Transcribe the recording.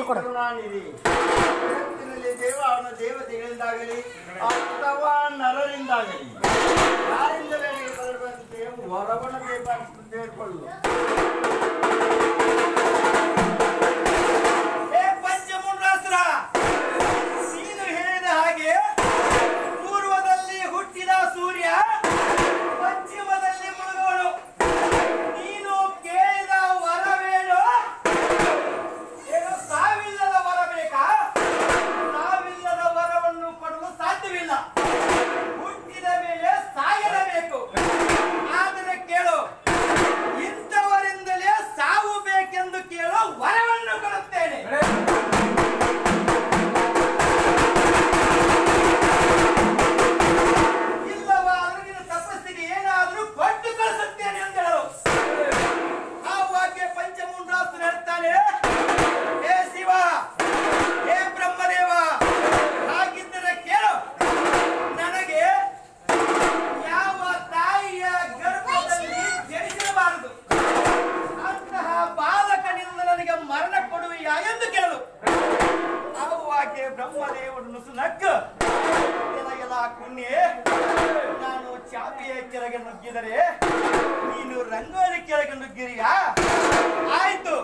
ಕೊಡು. ಜಗತ್ತಿನಲ್ಲಿ ದೇವ ಅವನ ದೇವತೆಗಳಿಂದಾಗಲಿ ಅಥವಾ ನರರಿಂದಾಗಲಿ ಯಾರಿಂದಲೇ ಬರುವಂತೆ ಹೊರಬಣ ಬೇಕು ಬೇಡ್ಕೊಳ್ಳು. ಪಂಚಮುಂಡಾಸುರ, ನೀನು ಹೇಳಿದ ಹಾಗೆ ಪೂರ್ವದಲ್ಲಿ ಹುಟ್ಟಿದ ಸೂರ್ಯ ಪಶ್ಚಿಮದಲ್ಲಿ ಮುಳುಗುವನು. ನೀನು ಕೇಳಿದ ವರವೇನು? ಏನು ಸಾವಿಲ್ಲದ ವರ ಬೇಕಾ? ಸಾವಿಲ್ಲದ ವರವನ್ನು ಕೊಡಲು ಸಾಧ್ಯವಿಲ್ಲ. ಹುಟ್ಟಿದ ಮೇಲೆ ಸಾಯಲೇಬೇಕು. ಆದರೆ ಕೇಳು, ಇಂಥವರಿಂದಲೇ ಸಾವು ಬೇಕೆಂದು ಕೇಳೋ ವರವನ್ನು ಕೊಡುತ್ತೇನೆ. ಇಲ್ಲವಾದರೂ ನಿನ್ನ ತಪಸ್ಸಿಗೆ ಏನಾದರೂ ಕೊಟ್ಟು ಕಳಿಸುತ್ತೇನೆ ಅಂತ ಹೇಳು. ಆ ವಾಕ್ಯ ಪಂಚಮುಂಡಾಸುರ ಹೇಳ್ತಾನೆ, ಹೇ ಶಿವ, ಹೇ ಬ್ರಹ್ಮದೇವ, ಹಾಗಿದ್ದರೆ ಕೇಳು, ನನಗೆ ಯಾವ ತಾಯಿಯ ಗರ್ಭದಲ್ಲಿ ಜನಿಸಿರಬಾರದು, ಅಂತಹ ಬಾಲಕನಿಂದ ನನಗೆ ಮರಣ ಕೊಡುವೆಯಾ ಎಂದು ಕೇಳು. ಆವಾಗೆ ಬ್ರಹ್ಮದೇವರು ನುಸುನಕ್ಕು, ಎಲ್ಲ ಕುನ್ಯೆ, ನಾನು ಚಾಪೆಯ ಕೆಳಗೆ ನುಗ್ಗಿದರೆ ನೀನು ರಂಗೋಲಿ ಕೆಳಗೆ ನುಗ್ಗಿರಿಯಾ? ಆಯ್ತು,